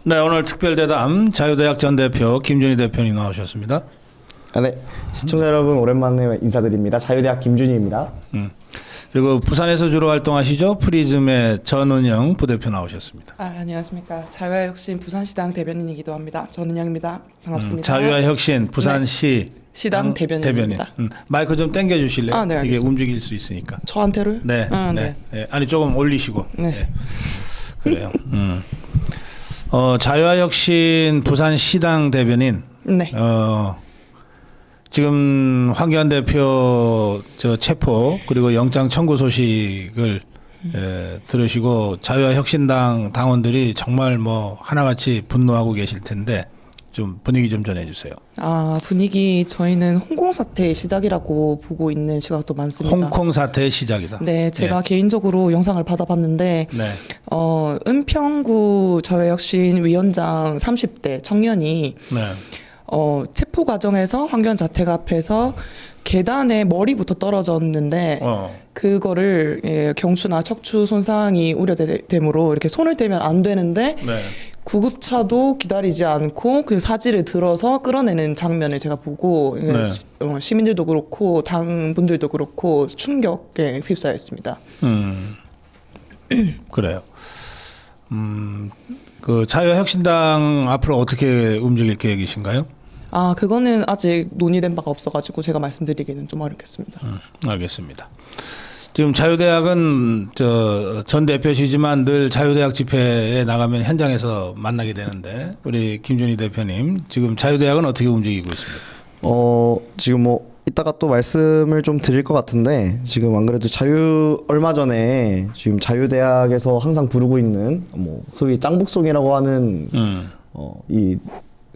네, 오늘 특별대담 자유대학 전 대표 김준희 대표님 나오셨습니다. 네, 시청자 여러분 오랜만에 인사드립니다. 자유대학 김준희입니다. 그리고 부산에서 주로 활동하시죠? 프리즘의 전은영 부대표 나오셨습니다. 안녕하십니까. 자유화혁신 부산시당 대변인이기도 합니다. 전은영입니다. 반갑습니다. 자유화혁신 부산시 시당 대변인입니다. 마이크 좀 당겨 주실래요? 네, 이게 알겠습니다. 움직일 수 있으니까. 저한테를? 네, 네. 네. 아니 조금 올리시고. 네. 네. 그래요. 자유화혁신 부산시당 대변인. 네. 지금 황교안 대표 체포 그리고 영장 청구 소식을 들으시고 자유화혁신당 당원들이 정말 뭐 하나같이 분노하고 계실 텐데 좀 분위기 좀 전해주세요. 분위기 저희는 홍콩 사태의 시작이라고 보고 있는 시각도 많습니다. 홍콩 사태의 시작이다. 네, 제가 개인적으로 영상을 받아봤는데 네. 은평구 자유혁신 위원장 30대 청년이 네. 체포 과정에서 황교안 자택 앞에서 계단에 머리부터 떨어졌는데 그거를 경추나 척추 손상이 우려되므로 이렇게 손을 대면 안 되는데 네. 구급차도 기다리지 않고 그 사지를 들어서 끌어내는 장면을 제가 보고 네. 시민들도 그렇고 당분들도 그렇고 충격에 휩싸였습니다. 그래요. 그 자유혁신당 앞으로 어떻게 움직일 계획이신가요? 그거는 아직 논의된 바가 없어가지고 제가 말씀드리기는 좀 어렵겠습니다. 알겠습니다. 지금 자유대학은 전 대표시지만 늘 자유대학 집회에 나가면 현장에서 만나게 되는데 우리 김준희 대표님 지금 자유대학은 어떻게 움직이고 있습니까? 지금 뭐 이따가 또 말씀을 좀 드릴 것 같은데 지금 안 그래도 얼마 전에 지금 자유대학에서 항상 부르고 있는 뭐 소위 짱북송이라고 하는 이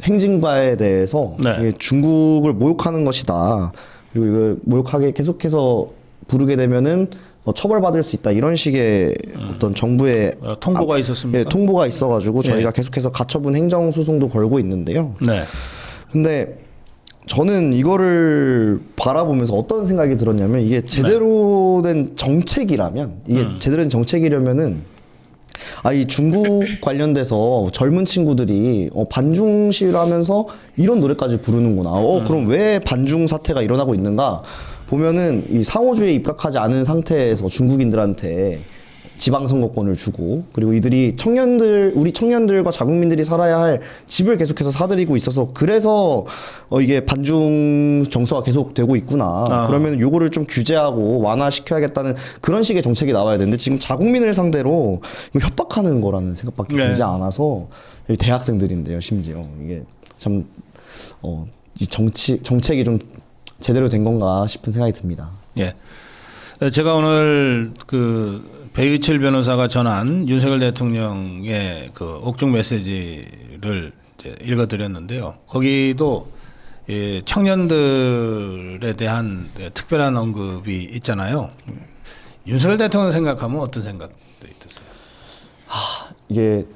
행진과에 대해서 네. 이게 중국을 모욕하는 것이다. 그리고 이거 모욕하게 계속해서 부르게 되면은 처벌받을 수 있다. 이런 식의 어떤 정부의 통보가 있었습니까? 예, 통보가 있어가지고 저희가 네. 계속해서 가처분 행정 소송도 걸고 있는데요. 네. 근데 저는 이거를 바라보면서 어떤 생각이 들었냐면 이게 제대로 된 정책이라면 이게 제대로 된 정책이려면은 이 중국 관련돼서 젊은 친구들이 반중 시위를 하면서 이런 노래까지 부르는구나. 그럼 왜 반중 사태가 일어나고 있는가? 보면은 이 상호주의에 입각하지 않은 상태에서 중국인들한테 지방선거권을 주고 그리고 이들이 우리 청년들과 자국민들이 살아야 할 집을 계속해서 사들이고 있어서 그래서 이게 반중 정서가 계속되고 있구나. 그러면 요거를 좀 규제하고 완화시켜야겠다는 그런 식의 정책이 나와야 되는데 지금 자국민을 상대로 이거 협박하는 거라는 생각밖에 들지 않아서 대학생들인데요, 심지어 이게 참 이 정책이 좀 제대로 된 건가 싶은 생각이 듭니다. 예. 제가 오늘 배유칠 변호사가 전한 윤석열 대통령의 그 옥중 메시지를 이제 읽어드렸는데요. 거기도 청년들에 대한 특별한 언급이 있잖아요. 윤석열 대통령 생각하면 어떤 생각도 있으세요? 이게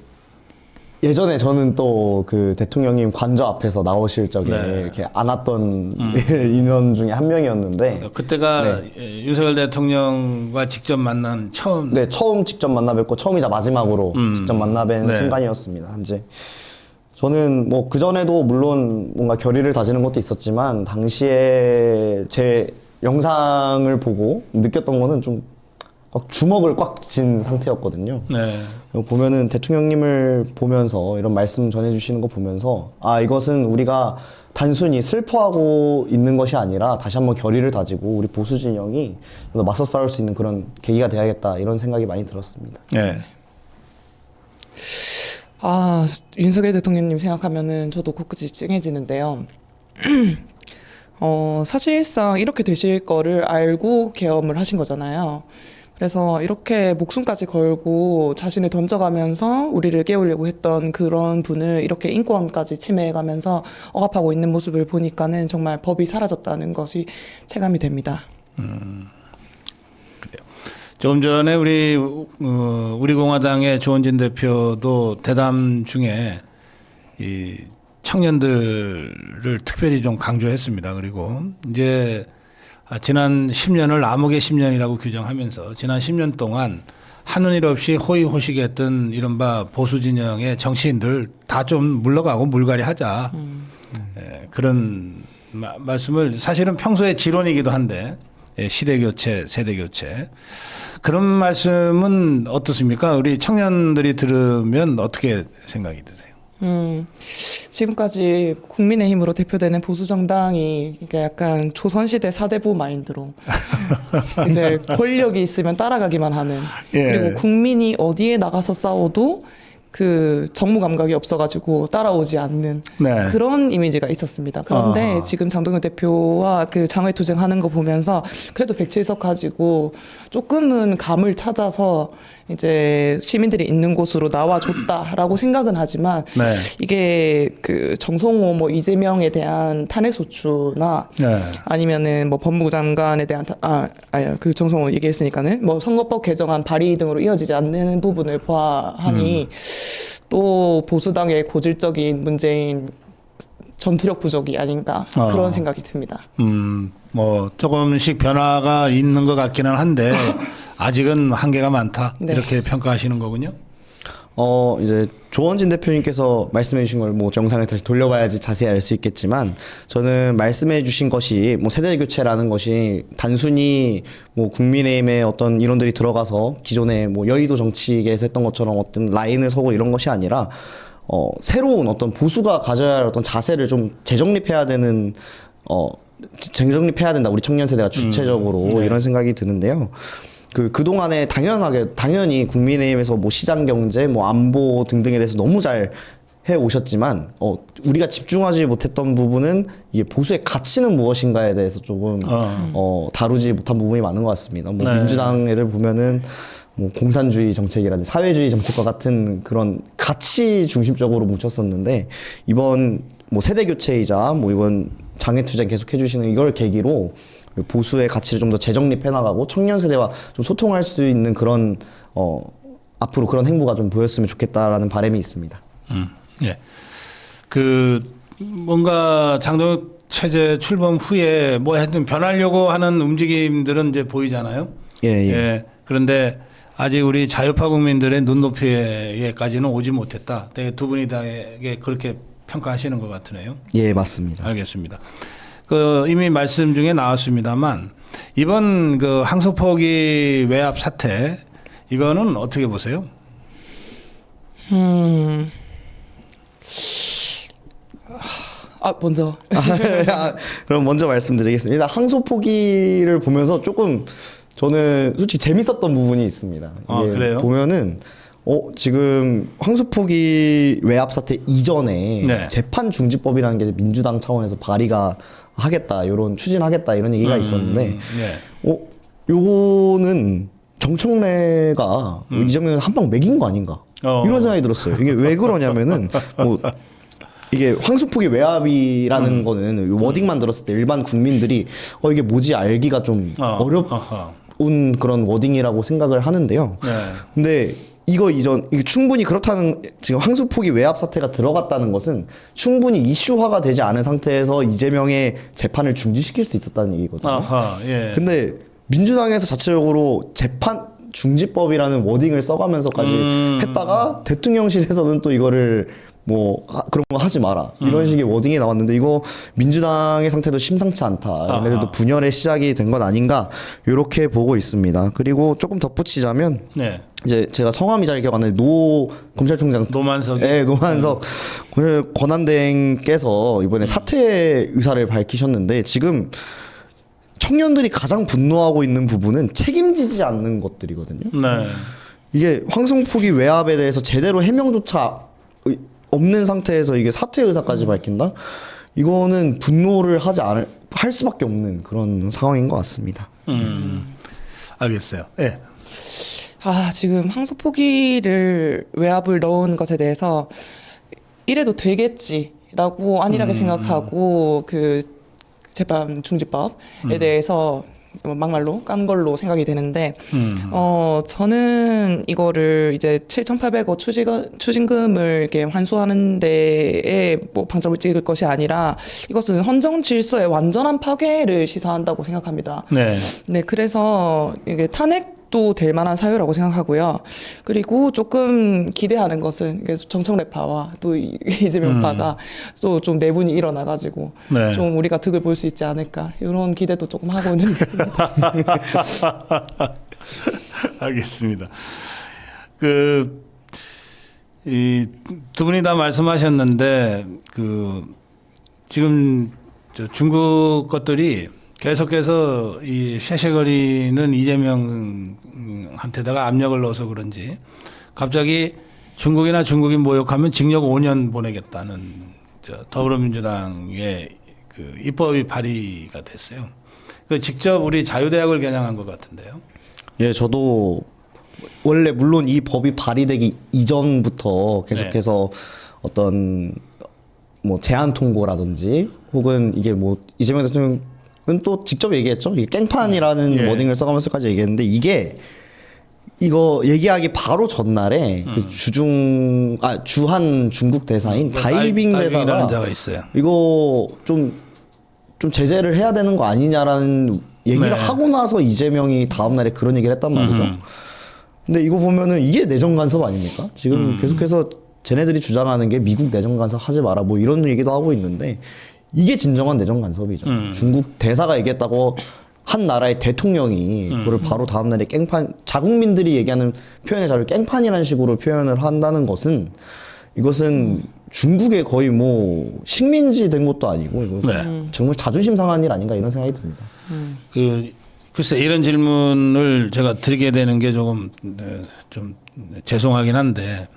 예전에 저는 또 그 대통령님 관저 앞에서 나오실 적에 이렇게 안았던 인원 중에 한 명이었는데 그때가 윤석열 대통령과 직접 만난 처음. 네, 처음 직접 만나 뵙고 처음이자 마지막으로 직접 만나 뵌 네. 순간이었습니다. 이제 저는 뭐 그전에도 물론 뭔가 결의를 다지는 것도 있었지만 당시에 제 영상을 보고 느꼈던 거는 좀 주먹을 꽉 쥔 상태였거든요. 네. 보면은 대통령님을 보면서 이런 말씀 전해주시는 거 보면서 이것은 우리가 단순히 슬퍼하고 있는 것이 아니라 다시 한번 결의를 다지고 우리 보수 진영이 맞서 싸울 수 있는 그런 계기가 돼야겠다 이런 생각이 많이 들었습니다. 네. 윤석열 대통령님 생각하면은 저도 코끝이 찡해지는데요. 사실상 이렇게 되실 거를 알고 계엄을 하신 거잖아요. 그래서 이렇게 목숨까지 걸고 자신을 던져가면서 우리를 깨우려고 했던 그런 분을 이렇게 인권까지 침해해가면서 억압하고 있는 모습을 보니까는 정말 법이 사라졌다는 것이 체감이 됩니다. 그래요. 조금 전에 우리 공화당의 조원진 대표도 대담 중에 이 청년들을 특별히 좀 강조했습니다. 그리고 이제 지난 10년을 암흑의 10년이라고 규정하면서 지난 10년 동안 하는 일 없이 호의호식했던 이른바 보수 진영의 정치인들 다 좀 물러가고 물갈이하자. 예, 그런 말씀을 사실은 평소에 지론이기도 한데 예, 시대 교체, 세대 교체 그런 말씀은 어떻습니까? 우리 청년들이 들으면 어떻게 생각이 드세요? 지금까지 국민의힘으로 대표되는 보수 정당이 이게 약간 조선시대 사대부 마인드로 이제 권력이 있으면 따라가기만 하는 예. 그리고 국민이 어디에 나가서 싸워도 그 정무 감각이 없어가지고 따라오지 않는 네. 그런 이미지가 있었습니다. 그런데 아하. 지금 장동현 대표와 그 장외투쟁하는 거 보면서 그래도 107석 가지고 조금은 감을 찾아서 이제 시민들이 있는 곳으로 나와줬다라고 생각은 하지만 네. 이게 그 정성호 뭐 이재명에 대한 탄핵 소추나 네. 아니면은 뭐 법무부 장관에 대한 그 정성호 얘기했으니까는 뭐 선거법 개정안 발의 등으로 이어지지 않는 부분을 보아하니 또 보수당의 고질적인 문제인 전투력 부족이 아닌가 그런 생각이 듭니다. 뭐 조금씩 변화가 있는 것 같기는 한데 아직은 한계가 많다. 네. 이렇게 평가하시는 거군요. 이제 조원진 대표님께서 말씀해 주신 걸 뭐 영상을 다시 돌려봐야지 자세히 알 수 있겠지만 저는 말씀해 주신 것이 뭐 세대 교체라는 것이 단순히 뭐 국민의힘의 어떤 이론들이 들어가서 기존의 뭐 여의도 정치계에서 했던 것처럼 어떤 라인을 서고 이런 것이 아니라 새로운 어떤 보수가 가져야 할 어떤 자세를 좀 재정립해야 되는 재정립해야 된다. 우리 청년 세대가 주체적으로 이런 생각이 드는데요. 그동안에 당연히 국민의힘에서 뭐 시장 경제, 뭐 안보 등등에 대해서 너무 잘 해 오셨지만, 우리가 집중하지 못했던 부분은 이게 보수의 가치는 무엇인가에 대해서 조금, 다루지 못한 부분이 많은 것 같습니다. 뭐 네. 민주당 애들 보면은 뭐 공산주의 정책이라든지 사회주의 정책과 같은 그런 가치 중심적으로 뭉쳤었는데, 이번 뭐 세대 교체이자 뭐 이번 장애투쟁 계속 해주시는 이걸 계기로 보수의 가치를 좀 더 재정립해 나가고 청년 세대와 좀 소통할 수 있는 그런 앞으로 그런 행보가 좀 보였으면 좋겠다라는 바람이 있습니다. 예. 그 뭔가 장동혁 체제 출범 후에 뭐 하여튼 변하려고 하는 움직임들은 이제 보이잖아요. 예. 그런데 아직 우리 자유파 국민들의 눈높이에까지는 오지 못했다. 되게 두 분이 다 그렇게 평가하시는 것 같으네요. 예, 맞습니다. 알겠습니다. 이미 말씀 중에 나왔습니다만 이번 그 항소포기 외압 사태 이거는 어떻게 보세요? 먼저 그럼 먼저 말씀드리겠습니다. 일단 항소 포기를 보면서 조금 저는 솔직히 재밌었던 부분이 있습니다. 이게 그래요? 보면은 지금 항소 포기 외압 사태 이전에 네. 재판 중지법이라는 게 민주당 차원에서 발의가 하겠다, 추진하겠다 이런 얘기가 있었는데, 네. 요거는 정청래가 이재명 한방 매긴 거 아닌가 이런 생각이 들었어요. 이게 왜 그러냐면은 뭐 이게 황소포기 외압이라는 거는 워딩만 들었을 때 일반 국민들이 이게 뭐지 알기가 좀 어려운 그런 워딩이라고 생각을 하는데요. 네. 근데 이게 충분히 그렇다는 지금 황소포기 외압 사태가 들어갔다는 것은 충분히 이슈화가 되지 않은 상태에서 이재명의 재판을 중지시킬 수 있었다는 얘기거든요. 예. 근데 민주당에서 자체적으로 재판 중지법이라는 워딩을 써가면서까지 했다가 대통령실에서는 또 이거를 뭐 그런 거 하지 마라 이런 식의 워딩이 나왔는데 이거 민주당의 상태도 심상치 않다. 얘네들도 분열의 시작이 된 건 아닌가 이렇게 보고 있습니다. 그리고 조금 덧붙이자면 네. 이제 제가 성함이 잘 기억 안 나는데 검찰총장 노만석이. 네, 노만석 권한대행께서 이번에 사퇴 의사를 밝히셨는데 지금 청년들이 가장 분노하고 있는 부분은 책임지지 않는 것들이거든요. 네. 이게 황송포기 외압에 대해서 제대로 해명조차 없는 상태에서 이게 사퇴 의사까지 밝힌다? 이거는 분노를 할 수밖에 없는 그런 상황인 것 같습니다. 알겠어요. 예. 지금 항소 포기를 외압을 넣은 것에 대해서 이래도 되겠지라고 안일하게 생각하고 그 재판 중지법에 대해서 막말로 깐 걸로 생각이 되는데 저는 이거를 이제 7,800억 추징금을 이렇게 환수하는 데에 뭐 방점을 찍을 것이 아니라 이것은 헌정 질서의 완전한 파괴를 시사한다고 생각합니다. 네. 네, 그래서 이게 탄핵 또 될 만한 사유라고 생각하고요. 그리고 조금 기대하는 것은 이게 정청래파와 또 이재명파가 또 좀 내분이 일어나가지고 네. 좀 우리가 득을 볼 수 있지 않을까 이런 기대도 조금 하고는 있습니다. 알겠습니다. 이 두 분이 다 말씀하셨는데 지금 중국 것들이 계속해서 이 쉐쉐거리는 이재명한테다가 압력을 넣어서 그런지 갑자기 중국이나 중국인 모욕하면 징역 5년 보내겠다는 더불어민주당의 입법이 발의가 됐어요. 직접 우리 자유대학을 겨냥한 것 같은데요. 예, 저도 원래 물론 이 법이 발의되기 이전부터 계속해서 어떤 뭐 제한 통고라든지 혹은 이게 뭐 이재명 대통령은 또 직접 얘기했죠. 이게 깽판이라는 워딩을 써가면서까지 얘기했는데 이거 얘기하기 바로 전날에 그 주한 중국 대사인 다이빙 대사가 자가 있어요. 이거 좀 제재를 해야 되는 거 아니냐라는 얘기를 하고 나서 이재명이 다음 날에 그런 얘기를 했단 말이죠. 근데 이거 보면은 이게 내정 간섭 아닙니까? 지금 계속해서 쟤네들이 주장하는 게 미국 내정 간섭 하지 마라 뭐 이런 얘기도 하고 있는데 이게 진정한 내정 간섭이죠. 중국 대사가 얘기했다고 한 나라의 대통령이 그걸 바로 다음 날에 깽판 자국민들이 얘기하는 표현의 자유를 깽판이라는 식으로 표현을 한다는 것은 이것은 중국의 거의 뭐 식민지 된 것도 아니고 이거 정말 자존심 상한 일 아닌가 이런 생각이 듭니다. 글쎄 이런 질문을 제가 드리게 되는 게 조금 좀 죄송하긴 한데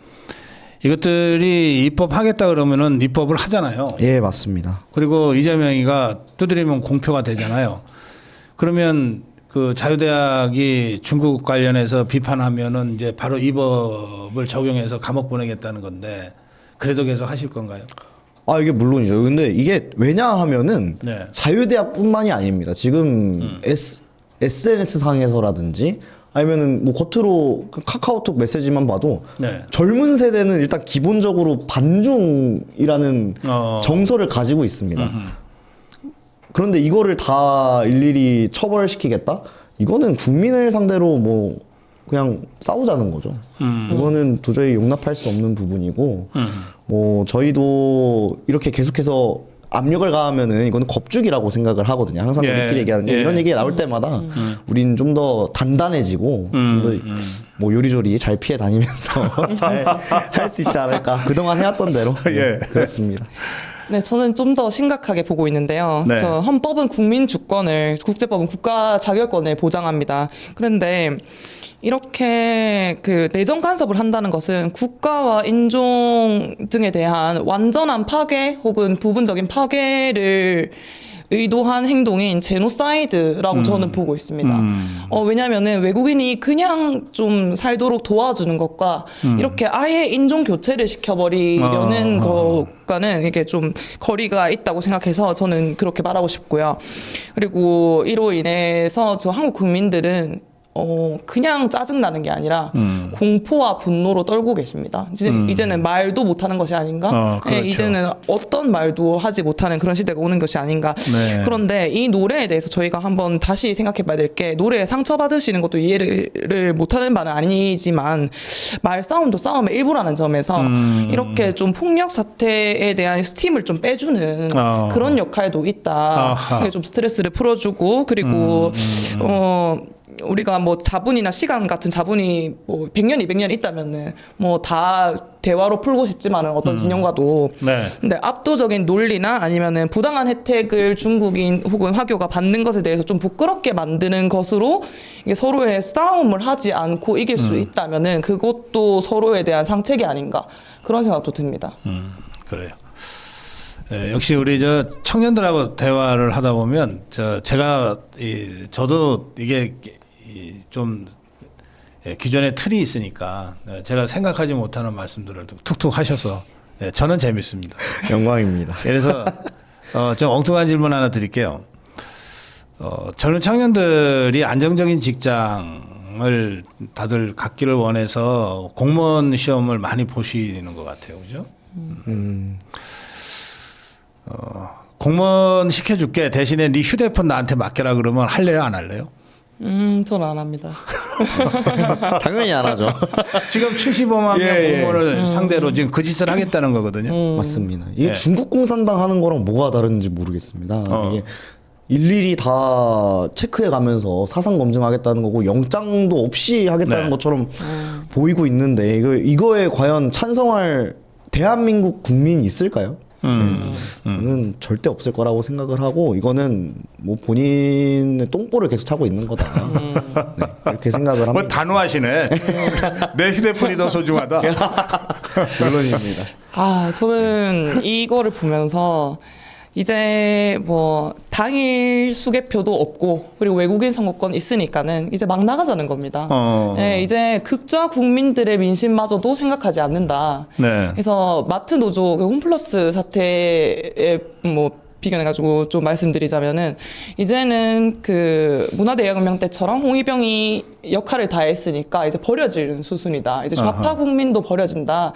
이것들이 입법하겠다 그러면은 입법을 하잖아요. 예, 맞습니다. 그리고 이재명이가 두드리면 공표가 되잖아요. 그러면 그 자유대학이 중국 관련해서 비판하면은 이제 바로 이 법을 적용해서 감옥 보내겠다는 건데 그래도 계속 하실 건가요? 아, 이게 물론이죠. 근데 이게 왜냐하면은 네. 자유대학뿐만이 아닙니다. 지금 SNS 상에서라든지 아니면은 뭐 겉으로 카카오톡 메시지만 봐도 네. 젊은 세대는 일단 기본적으로 반중이라는 정서를 가지고 있습니다. 그런데 이거를 다 일일이 처벌시키겠다? 이거는 국민을 상대로 뭐 그냥 싸우자는 거죠. 이거는 도저히 용납할 수 없는 부분이고 뭐 저희도 이렇게 계속해서 압력을 가하면은 이거는 겁주기라고 생각을 하거든요. 항상 우리끼리 얘기하는 게 이런 얘기가 나올 때마다 우린 좀 더 단단해지고 좀 더 뭐 요리조리 잘 피해 다니면서 잘 할 수 있지 않을까. 그동안 해왔던 대로 그렇습니다. 네, 저는 좀 더 심각하게 보고 있는데요. 네. 저 헌법은 국민 주권을, 국제법은 국가 자결권을 보장합니다. 그런데 이렇게 그 내정 간섭을 한다는 것은 국가와 인종 등에 대한 완전한 파괴 혹은 부분적인 파괴를 의도한 행동인 제노사이드라고 저는 보고 있습니다. 왜냐하면은 외국인이 그냥 좀 살도록 도와주는 것과 이렇게 아예 인종 교체를 시켜버리려는 것과는 이게 좀 거리가 있다고 생각해서 저는 그렇게 말하고 싶고요. 그리고 이로 인해서 저 한국 국민들은 그냥 짜증나는 게 아니라 공포와 분노로 떨고 계십니다. 이제는 말도 못하는 것이 아닌가? 그렇죠. 네, 이제는 어떤 말도 하지 못하는 그런 시대가 오는 것이 아닌가? 네. 그런데 이 노래에 대해서 저희가 한번 다시 생각해 봐야 될 게 노래에 상처받으시는 것도 이해를 못하는 바는 아니지만 말싸움도 싸움의 일부라는 점에서 이렇게 좀 폭력 사태에 대한 스팀을 좀 빼주는 그런 역할도 있다. 이게 좀 스트레스를 풀어주고 그리고 우리가 뭐 자본이나 시간 같은 자본이 뭐 100년, 200년 있다면은 뭐 다 대화로 풀고 싶지만은 어떤 진영과도 네. 근데 압도적인 논리나 아니면은 부당한 혜택을 중국인 혹은 화교가 받는 것에 대해서 좀 부끄럽게 만드는 것으로 이게 서로의 싸움을 하지 않고 이길 수 있다면은 그것도 서로에 대한 상책이 아닌가 그런 생각도 듭니다. 그래요. 역시 우리 저 청년들하고 대화를 하다 보면 저도 이게 좀 기존의 틀이 있으니까 제가 생각하지 못하는 말씀들을 툭툭 하셔서 저는 재밌습니다. 영광입니다. 그래서 좀 엉뚱한 질문 하나 드릴게요. 젊은 청년들이 안정적인 직장을 다들 갖기를 원해서 공무원 시험을 많이 보시는 것 같아요, 그죠? 공무원 시켜줄게 대신에 네 휴대폰 나한테 맡겨라 그러면 할래요, 안 할래요? 저는 안 합니다. 당연히 안 하죠. 지금 75만 명 공무원을 상대로 지금 그 짓을 하겠다는 거거든요. 맞습니다. 이게 네. 중국 공산당 하는 거랑 뭐가 다른지 모르겠습니다. 이게 일일이 다 체크해 가면서 사상 검증하겠다는 거고 영장도 없이 하겠다는 네. 것처럼 보이고 있는데 이거에 과연 찬성할 대한민국 국민이 있을까요? 저는 절대 없을 거라고 생각을 하고 이거는 뭐 본인의 똥볼을 계속 차고 있는 거다. 네, 그렇게 생각을 합니다. 뭐 단호하시네. 내 휴대폰이 더 소중하다. 물론입니다. 저는 이거를 보면서 이제 뭐 당일 수개표도 없고 그리고 외국인 선거권 있으니까는 이제 막 나가자는 겁니다. 네, 이제 극좌 국민들의 민심마저도 생각하지 않는다. 네. 그래서 마트 노조 그 홈플러스 사태에 뭐 비견해가지고 좀 말씀드리자면은 이제는 그 문화대혁명 때처럼 홍위병이 역할을 다 했으니까 이제 버려지는 수순이다. 이제 좌파 국민도 버려진다.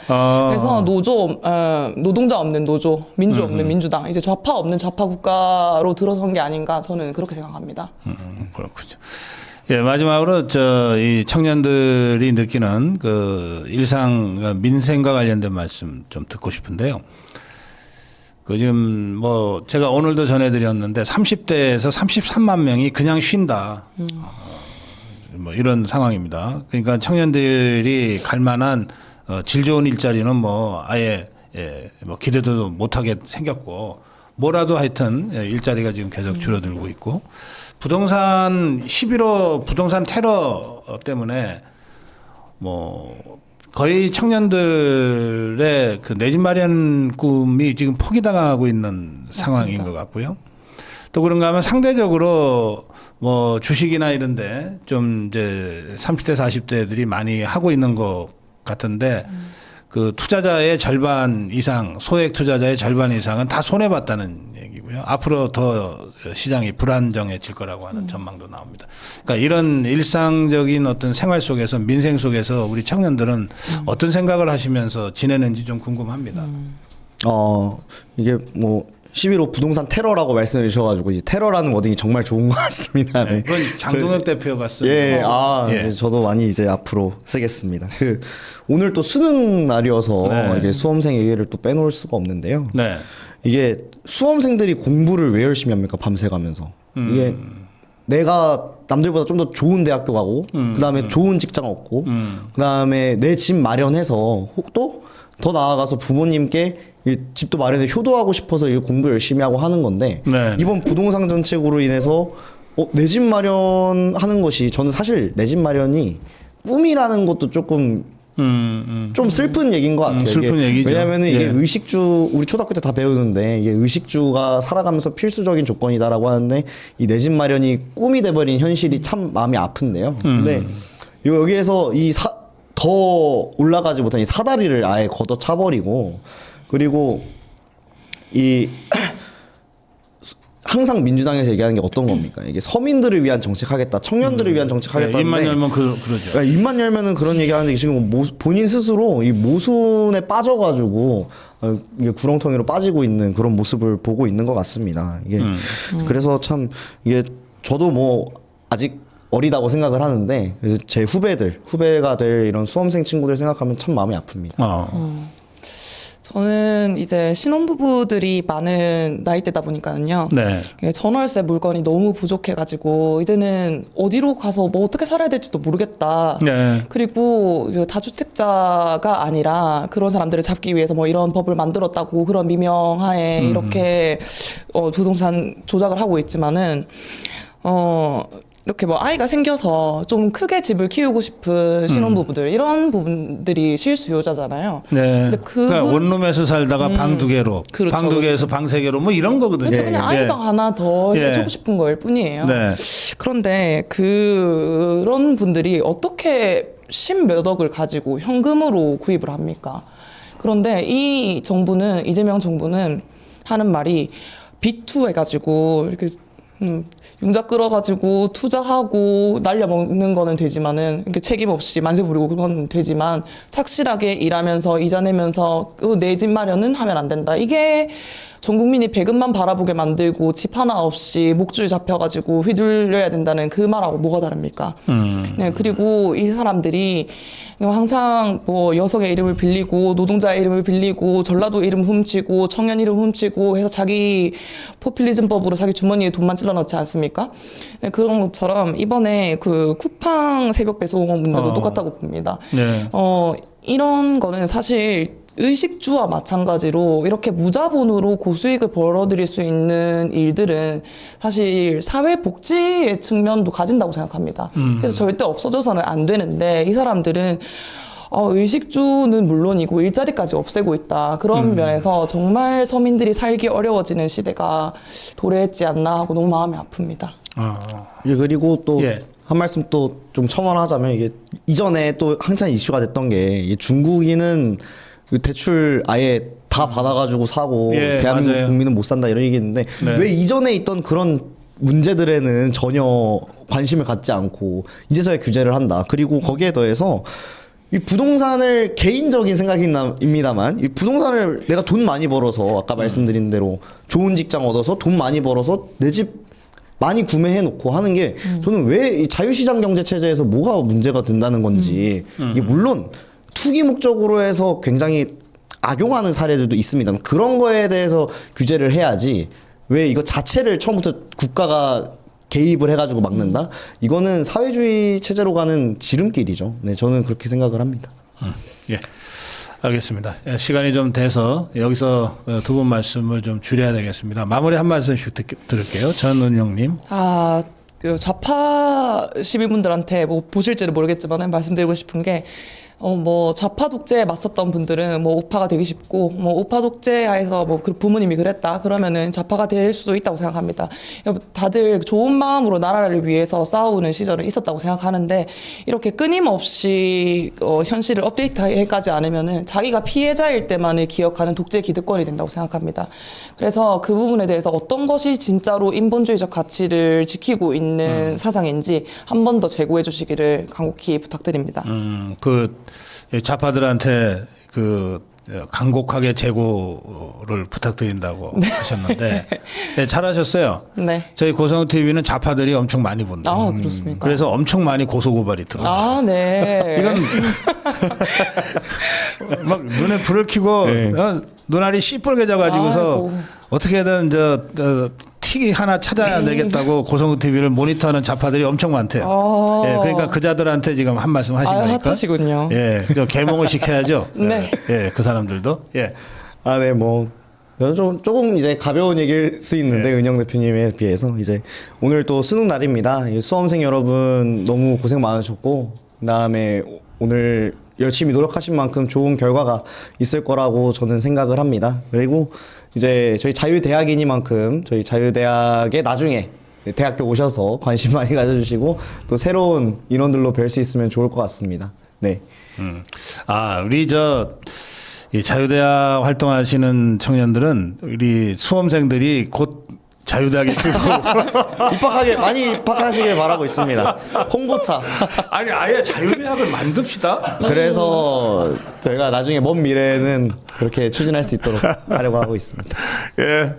그래서 노동자 없는 노조, 민주 없는 민주당, 이제 좌파 없는 좌파 국가로 들어선 게 아닌가 저는 그렇게 생각합니다. 그렇군요. 예, 마지막으로 이 청년들이 느끼는 그 일상 민생과 관련된 말씀 좀 듣고 싶은데요. 그 지금 뭐 제가 오늘도 전해드렸는데 30대에서 33만 명이 그냥 쉰다. 뭐 이런 상황입니다. 그러니까 청년들이 갈 만한 질 좋은 일자리는 뭐 아예 뭐 기대도 못하게 생겼고 뭐라도 하여튼 일자리가 지금 계속 줄어들고 있고 부동산 11호 부동산 테러 때문에 뭐 거의 청년들의 그 내 집 마련 꿈이 지금 포기당하고 있는 상황인 것 같고요. 또 그런가 하면 상대적으로 뭐 주식이나 이런데 좀 이제 30대 40대들이 많이 하고 있는 것 같은데 그 투자자의 절반 이상 소액 투자자의 절반 이상은 다 손해 봤다는 얘기고요. 앞으로 더 시장이 불안정해질 거라고 하는 전망도 나옵니다. 그러니까 이런 일상적인 어떤 생활 속에서 민생 속에서 우리 청년들은 어떤 생각을 하시면서 지내는지 좀 궁금합니다. 이게 뭐 11호 부동산 테러라고 말씀해 주셔가지고 이 테러라는 워딩이 정말 좋은 것 같습니다. 네. 그건 장동혁 대표가 쓴. 예, 네, 저도 많이 이제 앞으로 쓰겠습니다. 오늘 또 수능 날이어서 네. 이게 수험생 얘기를 또 빼놓을 수가 없는데요. 네. 이게 수험생들이 공부를 왜 열심히 합니까? 밤새 가면서. 이게 내가 남들보다 좀 더 좋은 대학교 가고 그다음에 좋은 직장 얻고 그다음에 내 집 마련해서 또 더 나아가서 부모님께 이 집도 마련해 효도하고 싶어서 이 공부 열심히 하고 하는 건데 네. 이번 부동산 정책으로 인해서 내 집 마련하는 것이 저는 사실 내 집 마련이 꿈이라는 것도 조금 좀 슬픈 얘기인 것 같아요. 슬픈 얘기죠. 왜냐하면 이게 예. 의식주 우리 초등학교 때 다 배우는데 이게 의식주가 살아가면서 필수적인 조건이다라고 하는데 이 내 집 마련이 꿈이 돼버린 현실이 참 마음이 아픈데요. 근데 여기에서 더 올라가지 못한 이 사다리를 아예 걷어차버리고 그리고 이 항상 민주당에서 얘기하는 게 어떤 겁니까? 이게 서민들을 위한 정책하겠다, 청년들을 위한 정책하겠다. 입만 열면 그러죠. 그러니까 입만 열면은 그런 얘기하는데 지금 본인 스스로 이 모순에 빠져가지고 이게 구렁텅이로 빠지고 있는 그런 모습을 보고 있는 것 같습니다. 이게 그래서 참 이게 저도 뭐 아직 어리다고 생각을 하는데 그래서 제 후배가 될 이런 수험생 친구들 생각하면 참 마음이 아픕니다. 저는 이제 신혼부부들이 많은 나이대다 보니까는요. 네. 전월세 물건이 너무 부족해가지고 이제는 어디로 가서 뭐 어떻게 살아야 될지도 모르겠다. 네. 그리고 다주택자가 아니라 그런 사람들을 잡기 위해서 뭐 이런 법을 만들었다고 그런 미명하에 이렇게 부동산 조작을 하고 있지만은 이렇게 뭐 아이가 생겨서 좀 크게 집을 키우고 싶은 신혼부부들 이런 부분들이 실수요자잖아요. 네. 근데 그러니까 원룸에서 살다가 방 두 개로, 그렇죠, 방 두 개에서 방 세 개로 뭐 이런 거거든요. 그래서 그냥 아이방 하나 더 예. 해주고 싶은 거일 뿐이에요. 네. 그런데 그런 분들이 어떻게 10몇 억을 가지고 현금으로 구입을 합니까? 그런데 이 정부는 이재명 정부는 하는 말이 B2 해가지고 이렇게 융자 끌어가지고 투자하고 날려먹는 거는 되지만은 이렇게 책임 없이 만세 부리고 그건 되지만 착실하게 일하면서 이자 내면서 내 집 마련은 하면 안 된다. 이게 전 국민이 배급만 바라보게 만들고 집 하나 없이 목줄 잡혀가지고 휘둘려야 된다는 그 말하고 뭐가 다릅니까? 네, 그리고 이 사람들이 항상 뭐 여성의 이름을 빌리고 노동자의 이름을 빌리고 전라도 이름 훔치고 청년 이름 훔치고 해서 자기 포퓰리즘법으로 자기 주머니에 돈만 찔러 넣지 않습니까? 네, 그런 것처럼 이번에 그 쿠팡 새벽 배송 문제도 똑같다고 봅니다. 네. 이런 거는 사실 의식주와 마찬가지로 이렇게 무자본으로 고수익을 벌어들일 수 있는 일들은 사실 사회복지의 측면도 가진다고 생각합니다. 그래서 절대 없어져서는 안 되는데 이 사람들은 의식주는 물론이고 일자리까지 없애고 있다. 그런 면에서 정말 서민들이 살기 어려워지는 시대가 도래했지 않나 하고 너무 마음이 아픕니다. 예, 그리고 또 예. 한 말씀 또 좀 첨언하자면 이게 이전에 또 한참 이슈가 됐던 게 이게 중국인은 그 대출 아예 다 받아가지고 사고 예, 대한민국 맞아요. 국민은 못 산다 이런 얘기했는데 네. 왜 이전에 있던 그런 문제들에는 전혀 관심을 갖지 않고 이제서야 규제를 한다. 그리고 거기에 더해서 이 부동산을 개인적인 생각입니다만 이 부동산을 내가 돈 많이 벌어서 아까 말씀드린 대로 좋은 직장 얻어서 돈 많이 벌어서 내 집 많이 구매해 놓고 하는 게 저는 왜 이 자유시장 경제 체제에서 뭐가 문제가 된다는 건지 이게 물론 투기 목적으로 해서 굉장히 악용하는 사례들도 있습니다. 그런 거에 대해서 규제를 해야지 왜 이거 자체를 처음부터 국가가 개입을 해가지고 막는다? 이거는 사회주의 체제로 가는 지름길이죠. 네, 저는 그렇게 생각을 합니다. 예. 알겠습니다. 예, 시간이 좀 돼서 여기서 두 분 말씀을 좀 줄여야 되겠습니다. 마무리 한 말씀씩 들을게요. 전은영님. 그 좌파 시민분들한테 뭐 보실지는 모르겠지만 말씀드리고 싶은 게 뭐 좌파 독재에 맞섰던 분들은 뭐 우파가 되기 쉽고 뭐 우파 독재하에서 뭐 그 부모님이 그랬다 그러면은 좌파가 될 수도 있다고 생각합니다. 다들 좋은 마음으로 나라를 위해서 싸우는 시절은 있었다고 생각하는데 이렇게 끊임없이 현실을 업데이트해가지 않으면은 자기가 피해자일 때만을 기억하는 독재 기득권이 된다고 생각합니다. 그래서 그 부분에 대해서 어떤 것이 진짜로 인본주의적 가치를 지키고 있는 사상인지 한 번 더 제고해 주시기를 간곡히 부탁드립니다. 그 좌파들한테 그 간곡하게 제고를 부탁드린다고 하셨는데 네, 잘하셨어요. 네. 저희 고성 TV는 좌파들이 엄청 많이 본다. 그렇습니까? 그래서 엄청 많이 고소고발이 들어요. 네. 이건 막 눈에 불을 켜고 눈알이 시뻘게 져가지고서 아이고. 어떻게든 티 하나 찾아내겠다고 고성 TV를 모니터하는 좌파들이 엄청 많대요. 예, 그러니까 그자들한테 지금 한 말씀 하신 거니까. 핫하시군요. 예, 개몽을 시켜야죠. 네. 예, 그 사람들도. 예. 아, 네, 뭐. 저는 조금 이제 가벼운 얘기일 수 있는데 은영 대표님에 비해서 이제 오늘 또 수능 날입니다. 수험생 여러분 너무 고생 많으셨고 그다음에 오늘 열심히 노력하신 만큼 좋은 결과가 있을 거라고 저는 생각을 합니다. 그리고 이제 저희 자유대학이니만큼 저희 자유대학에 나중에 대학교 오셔서 관심 많이 가져주시고 또 새로운 인원들로 뵐 수 있으면 좋을 것 같습니다. 네. 우리 이 자유대학 활동하시는 청년들은 우리 수험생들이 곧 자유대학에 들고 많이 입학하시길 바라고 있습니다. 홍보차. 아니 아예 자유대학을 만듭시다. 그래서 저희가 나중에 먼 미래에는 그렇게 추진할 수 있도록 하려고 하고 있습니다. 예.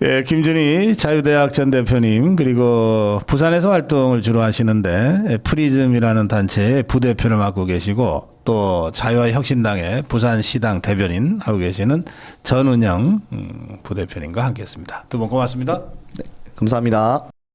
예, 김준희 자유대학 전 대표님 그리고 부산에서 활동을 주로 하시는데 프리즘이라는 단체의 부대표를 맡고 계시고 또 자유와 혁신당의 부산시당 대변인 하고 계시는 전은영 부대표님과 함께했습니다. 두 분 고맙습니다. 네, 감사합니다.